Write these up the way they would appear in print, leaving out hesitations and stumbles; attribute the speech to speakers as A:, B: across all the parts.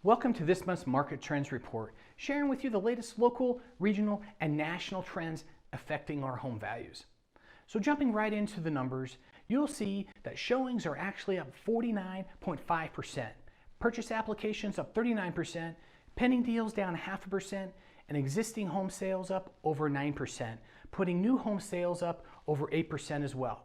A: Welcome to this month's Market Trends Report, sharing with you the latest local, regional, and national trends affecting our home values. So jumping right into the numbers, you'll see that showings are actually up 49.5%, purchase applications up 39%, pending deals down 0.5%, and existing home sales up over 9%, putting new home sales up over 8% as well.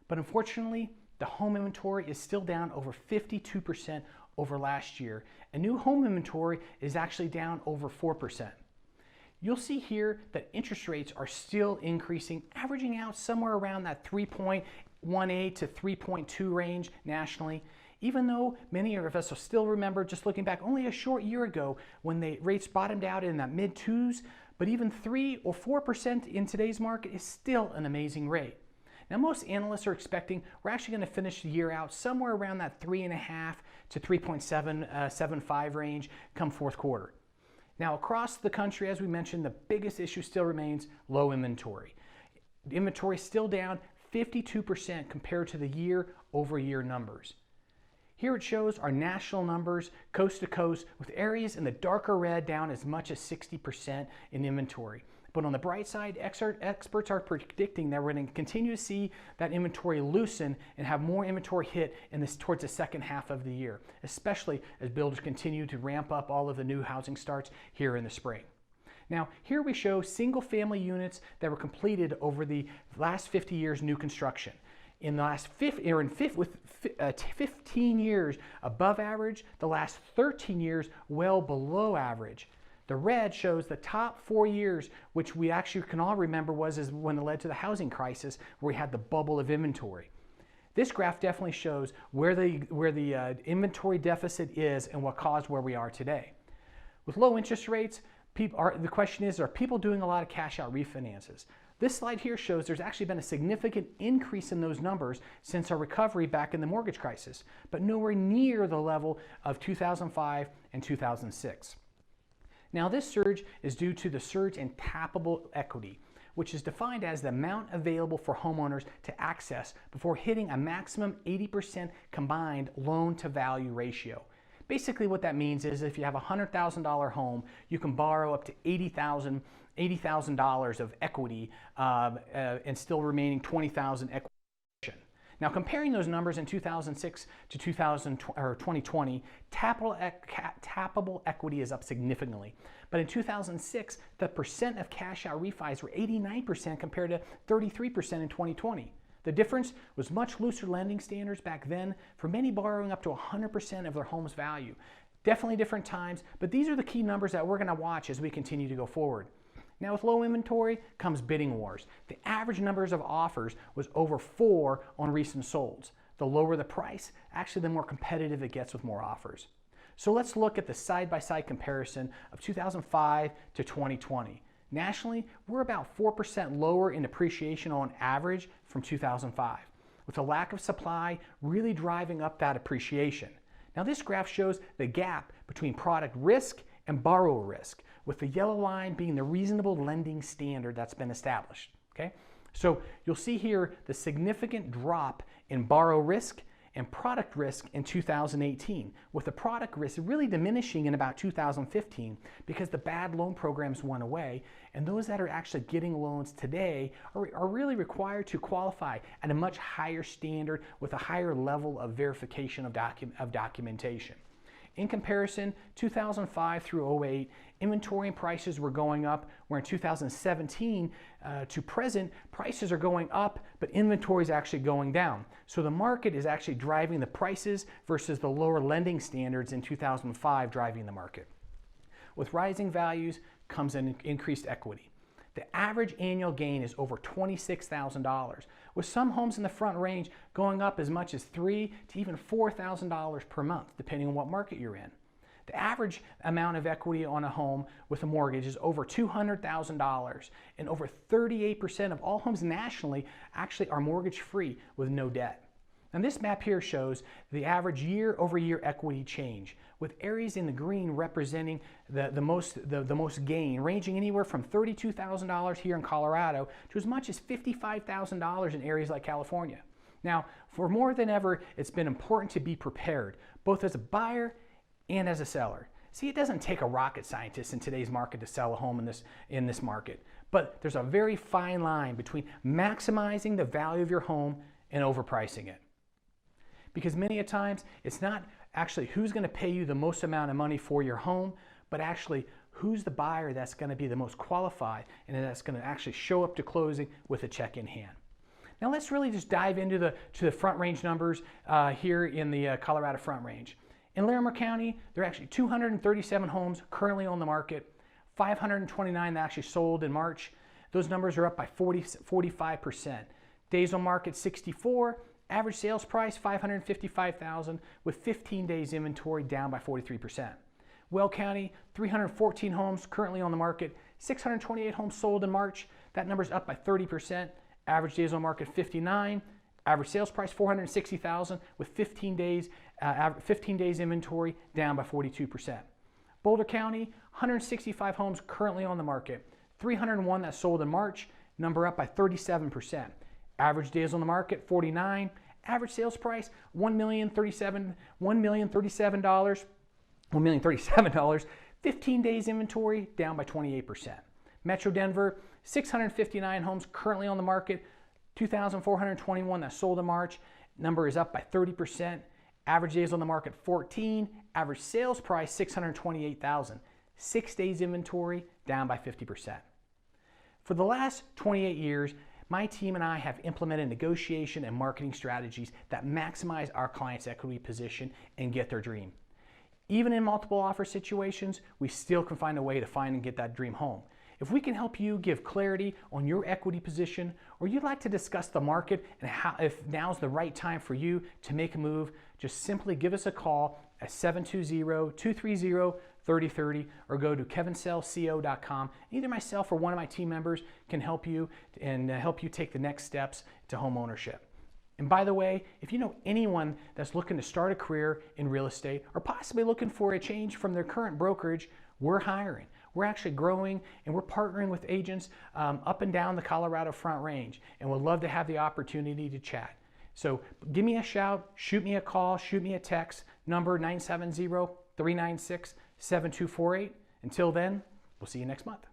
A: But unfortunately, the home inventory is still down over 52% over last year, and new home inventory is actually down over 4%. You'll see here that interest rates are still increasing, averaging out somewhere around that 3.18 to 3.2 range nationally, even though many of us will still remember, just looking back only a short year ago when the rates bottomed out in that mid twos, but even 3 or 4% in today's market is still an amazing rate. Now, most analysts are expecting we're actually going to finish the year out somewhere around that 3.5 to 3.75 range come fourth quarter. Now, across the country, as we mentioned, the biggest issue still remains low inventory. The inventory is still down 52% compared to the year-over-year numbers. Here it shows our national numbers coast to coast, with areas in the darker red down as much as 60% in inventory. But on the bright side, experts are predicting that we're going to continue to see that inventory loosen and have more inventory hit towards the second half of the year, especially as builders continue to ramp up all of the new housing starts here in the spring. Now, here we show single-family units that were completed over the last 50 years new construction. In the last 15 years above average, the last 13 years well below average. The red shows the top 4 years, which we actually can all remember was when it led to the housing crisis, where we had the bubble of inventory. This graph definitely shows where the inventory deficit is and what caused where we are today. With low interest rates, the question is, are people doing a lot of cash out refinances? This slide here shows there's actually been a significant increase in those numbers since our recovery back in the mortgage crisis, but nowhere near the level of 2005 and 2006. Now, this surge is due to the surge in tappable equity, which is defined as the amount available for homeowners to access before hitting a maximum 80% combined loan-to-value ratio. Basically, what that means is if you have a $100,000 home, you can borrow up to $80,000 of equity and still remaining $20,000 equity. Now, comparing those numbers in 2006 to 2020, tappable equity is up significantly. But in 2006, the percent of cash out refis were 89% compared to 33% in 2020. The difference was much looser lending standards back then, for many borrowing up to 100% of their home's value. Definitely different times, but these are the key numbers that we're going to watch as we continue to go forward. Now, with low inventory comes bidding wars. The average numbers of offers was over 4 on recent solds. The lower the price, actually the more competitive it gets with more offers. So let's look at the side-by-side comparison of 2005 to 2020. Nationally, we're about 4% lower in appreciation on average from 2005, with a lack of supply really driving up that appreciation. Now, this graph shows the gap between product risk and borrower risk, with the yellow line being the reasonable lending standard that's been established. Okay? So you'll see here the significant drop in borrow risk and product risk in 2018, with the product risk really diminishing in about 2015 because the bad loan programs went away, and those that are actually getting loans today are really required to qualify at a much higher standard with a higher level of verification of documentation. In comparison, 2005 through 08, inventory and prices were going up, where in 2017 to present, prices are going up, but inventory is actually going down. So the market is actually driving the prices versus the lower lending standards in 2005 driving the market. With rising values comes an increased equity. The average annual gain is over $26,000, with some homes in the front range going up as much as $3,000 to even $4,000 per month, depending on what market you're in. The average amount of equity on a home with a mortgage is over $200,000, and over 38% of all homes nationally actually are mortgage-free with no debt. And this map here shows the average year-over-year equity change, with areas in the green representing the most gain, ranging anywhere from $32,000 here in Colorado to as much as $55,000 in areas like California. Now, for more than ever, it's been important to be prepared, both as a buyer and as a seller. See, it doesn't take a rocket scientist in today's market to sell a home in this market, but there's a very fine line between maximizing the value of your home and overpricing it. Because many a times, it's not actually who's going to pay you the most amount of money for your home, but actually who's the buyer that's going to be the most qualified and that's going to actually show up to closing with a check in hand. Now let's really just dive into the Front Range numbers here in the Colorado Front Range. In Larimer County, there are actually 237 homes currently on the market, 529 that actually sold in March. Those numbers are up by 45%. Days on market 64, average sales price $555,000 with 15 days inventory down by 43%. Weld County, 314 homes currently on the market, 628 homes sold in March. That number's up by 30%. Average days on market 59. Average sales price $460,000 with 15 days inventory down by 42%. Boulder County, 165 homes currently on the market, 301 that sold in March, number up by 37%. Average days on the market 49. Average sales price $1,037. 15 days inventory down by 28%. Metro Denver, 659 homes currently on the market, 2,421 that sold in March. Number is up by 30%. Average days on the market 14. Average sales price $628,000. 6 days inventory down by 50%. For the last 28 years, my team and I have implemented negotiation and marketing strategies that maximize our clients' equity position and get their dream. Even in multiple offer situations, we still can find a way to find and get that dream home. If we can help you give clarity on your equity position, or you'd like to discuss the market and if now's the right time for you to make a move, just simply give us a call at 720-230-3030 or go to kevinsellco.com. Either myself or one of my team members can help you and help you take the next steps to home ownership. And by the way, if you know anyone that's looking to start a career in real estate or possibly looking for a change from their current brokerage, we're hiring. We're actually growing and we're partnering with agents up and down the Colorado Front Range, and we'd love to have the opportunity to chat. So give me a shout, shoot me a call, shoot me a text, number 970-396-7248. Until then, we'll see you next month.